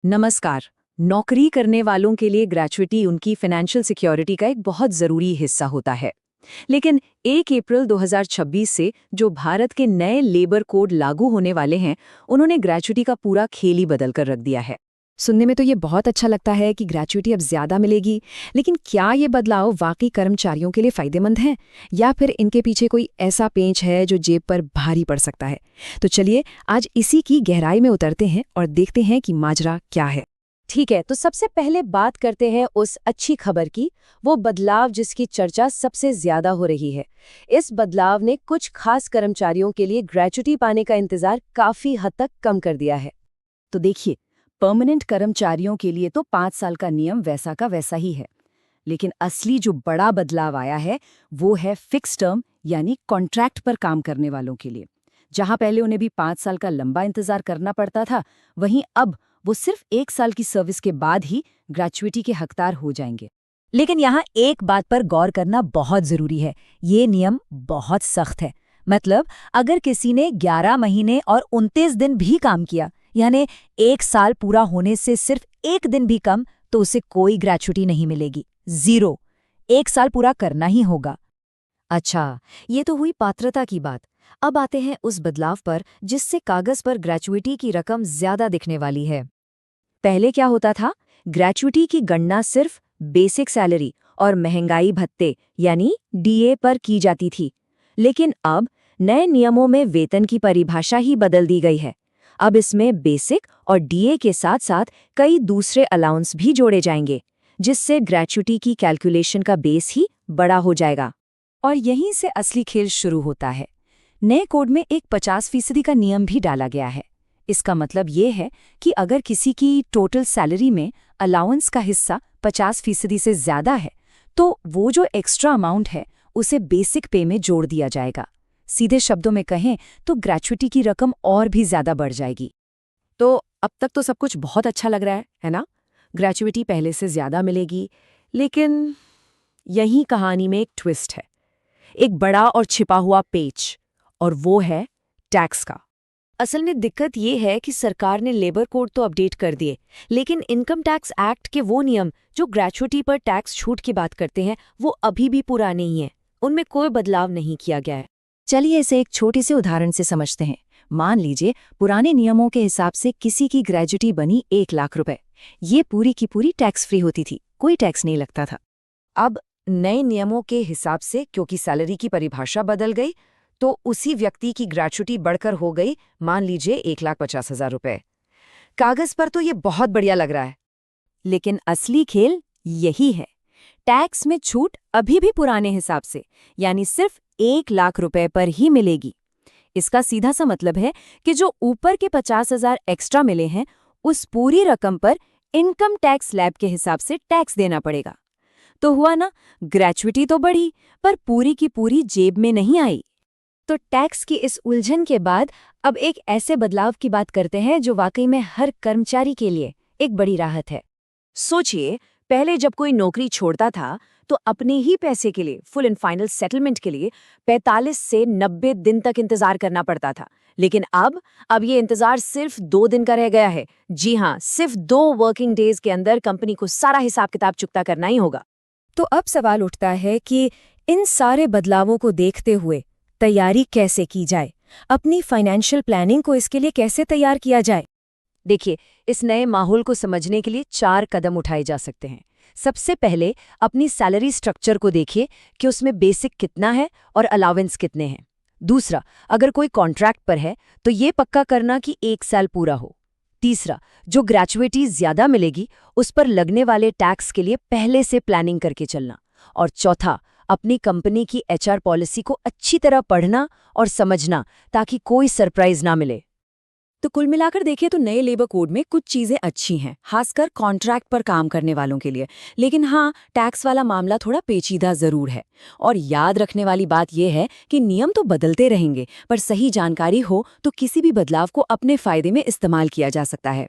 नमस्कार। नौकरी करने वालों के लिए ग्रेच्युटी उनकी फाइनेंशियल सिक्योरिटी का एक बहुत ज़रूरी हिस्सा होता है। लेकिन 1 अप्रैल 2026 से जो भारत के नए लेबर कोड लागू होने वाले हैं, उन्होंने ग्रेच्युटी का पूरा खेल ही बदल कर रख दिया है। सुनने में तो ये बहुत अच्छा लगता है कि ग्रेच्युटी अब ज्यादा मिलेगी, लेकिन क्या ये बदलाव वाकई कर्मचारियों के लिए फायदेमंद हैं या फिर इनके पीछे कोई ऐसा पेंच है जो जेब पर भारी पड़ सकता है? तो चलिए आज इसी की गहराई में उतरते हैं और देखते हैं कि माजरा क्या है। ठीक है, तो सबसे पहले बात करते हैं उस अच्छी खबर की, वो बदलाव जिसकी चर्चा सबसे ज्यादा हो रही है। इस बदलाव ने कुछ खास कर्मचारियों के लिए ग्रेच्युटी पाने का इंतजार काफी हद तक कम कर दिया है। तो देखिए, परमानेंट कर्मचारियों के लिए तो 5 साल का नियम वैसा का वैसा ही है, लेकिन असली जो बड़ा बदलाव आया है वो है फिक्स टर्म यानी कॉन्ट्रैक्ट पर काम करने वालों के लिए। जहां पहले उन्हें भी 5 साल का लंबा इंतजार करना पड़ता था, वहीं अब वो सिर्फ 1 साल की सर्विस के बाद ही ग्रेच्युटी के हकदार हो जाएंगे। लेकिन यहाँ एक बात पर गौर करना बहुत जरूरी है। ये नियम बहुत सख्त है। मतलब अगर किसी ने 11 महीने और 29 दिन भी काम किया, यानी 1 साल पूरा होने से सिर्फ 1 दिन भी कम, तो उसे कोई ग्रेच्युटी नहीं मिलेगी। 0। 1 साल पूरा करना ही होगा। अच्छा, ये तो हुई पात्रता की बात। अब आते हैं उस बदलाव पर जिससे कागज पर ग्रेच्युटी की रकम ज्यादा दिखने वाली है। पहले क्या होता था? ग्रेच्युटी की गणना सिर्फ बेसिक सैलरी और महंगाई भत्ते यानी डीए पर की जाती थी। लेकिन अब नए नियमों में वेतन की परिभाषा ही बदल दी गई है। अब इसमें बेसिक और डीए के साथ साथ कई दूसरे अलाउंस भी जोड़े जाएंगे, जिससे ग्रेच्युटी की कैलकुलेशन का बेस ही बड़ा हो जाएगा। और यहीं से असली खेल शुरू होता है। नए कोड में एक 50% का नियम भी डाला गया है। इसका मतलब ये है कि अगर किसी की टोटल सैलरी में अलाउंस का हिस्सा 50% से ज्यादा है, तो वो जो एक्स्ट्रा अमाउंट है उसे बेसिक पे में जोड़ दिया जाएगा। सीधे शब्दों में कहें तो ग्रेच्युटी की रकम और भी ज्यादा बढ़ जाएगी। तो अब तक तो सब कुछ बहुत अच्छा लग रहा है ना? ग्रेच्युटी पहले से ज्यादा मिलेगी, लेकिन यही कहानी में एक ट्विस्ट है, एक बड़ा और छिपा हुआ पेच, और वो है टैक्स का। असल में दिक्कत ये है कि सरकार ने लेबर कोड तो अपडेट कर दिए, लेकिन इनकम टैक्स एक्ट के वो नियम जो ग्रेच्युटी पर टैक्स छूट की बात करते हैं, वो अभी भी पुराने ही हैं। उनमें कोई बदलाव नहीं किया गया है। चलिए इसे एक छोटे से उदाहरण से समझते हैं। मान लीजिए पुराने नियमों के हिसाब से किसी की ग्रेच्युटी बनी 1 लाख रुपए। ये पूरी की पूरी टैक्स फ्री होती थी, कोई टैक्स नहीं लगता था। अब नए नियमों के हिसाब से क्योंकि सैलरी की परिभाषा बदल गई, तो उसी व्यक्ति की ग्रेच्युटी बढ़कर हो गई, मान लीजिए 1,50,000 रुपए। कागज पर तो ये बहुत बढ़िया लग रहा है, लेकिन असली खेल यही है। टैक्स में छूट अभी भी पुराने हिसाब से, यानी सिर्फ 1 लाख रुपए पर ही मिलेगी। इसका सीधा सा मतलब है कि जो ऊपर के 50,000 एक्स्ट्रा मिले हैं, उस पूरी रकम पर इनकम टैक्स स्लैब के हिसाब से टैक्स देना पड़ेगा। तो हुआ ना, ग्रेच्युटी तो बढ़ी पर पूरी की पूरी जेब में नहीं आई। तो टैक्स की इस उलझन के बाद अब एक ऐसे बदलाव की बात करते हैं जो वाकई में हर कर्मचारी के लिए एक बड़ी राहत है। सोचिए, पहले जब कोई नौकरी छोड़ता था तो अपने ही पैसे के लिए फुल एंड फाइनल सेटलमेंट के लिए 45 से 90 दिन तक इंतजार करना पड़ता था। लेकिन अब ये इंतजार सिर्फ 2 दिन का रह गया है। जी हाँ, सिर्फ 2 वर्किंग डेज के अंदर कंपनी को सारा हिसाब किताब चुकता करना ही होगा। तो अब सवाल उठता है कि इन सारे बदलावों को देखते हुए तैयारी कैसे की जाए? अपनी फाइनेंशियल प्लानिंग को इसके लिए कैसे तैयार किया जाए? देखिए, इस नए माहौल को समझने के लिए 4 कदम उठाए जा सकते हैं। सबसे पहले अपनी सैलरी स्ट्रक्चर को देखिए कि उसमें बेसिक कितना है और अलावेंस कितने हैं। दूसरा, अगर कोई कॉन्ट्रैक्ट पर है तो ये पक्का करना कि 1 साल पूरा हो। तीसरा, जो ग्रेच्युटी ज्यादा मिलेगी उस पर लगने वाले टैक्स के लिए पहले से प्लानिंग करके चलना। और चौथा, अपनी कंपनी की एचआर पॉलिसी को अच्छी तरह पढ़ना और समझना ताकि कोई सरप्राइज ना मिले। तो कुल मिलाकर देखिए तो नए लेबर कोड में कुछ चीजें अच्छी हैं, खासकर कॉन्ट्रैक्ट पर काम करने वालों के लिए। लेकिन हाँ, टैक्स वाला मामला थोड़ा पेचीदा जरूर है। और याद रखने वाली बात यह है कि नियम तो बदलते रहेंगे, पर सही जानकारी हो तो किसी भी बदलाव को अपने फायदे में इस्तेमाल किया जा सकता है।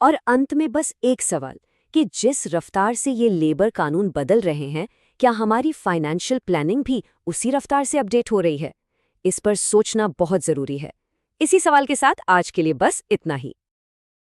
और अंत में बस एक सवाल कि जिस रफ्तार से ये लेबर कानून बदल रहे हैं, क्या हमारी फाइनेंशियल प्लानिंग भी उसी रफ्तार से अपडेट हो रही है? इस पर सोचना बहुत जरूरी है। इसी सवाल के साथ आज के लिए बस इतना ही।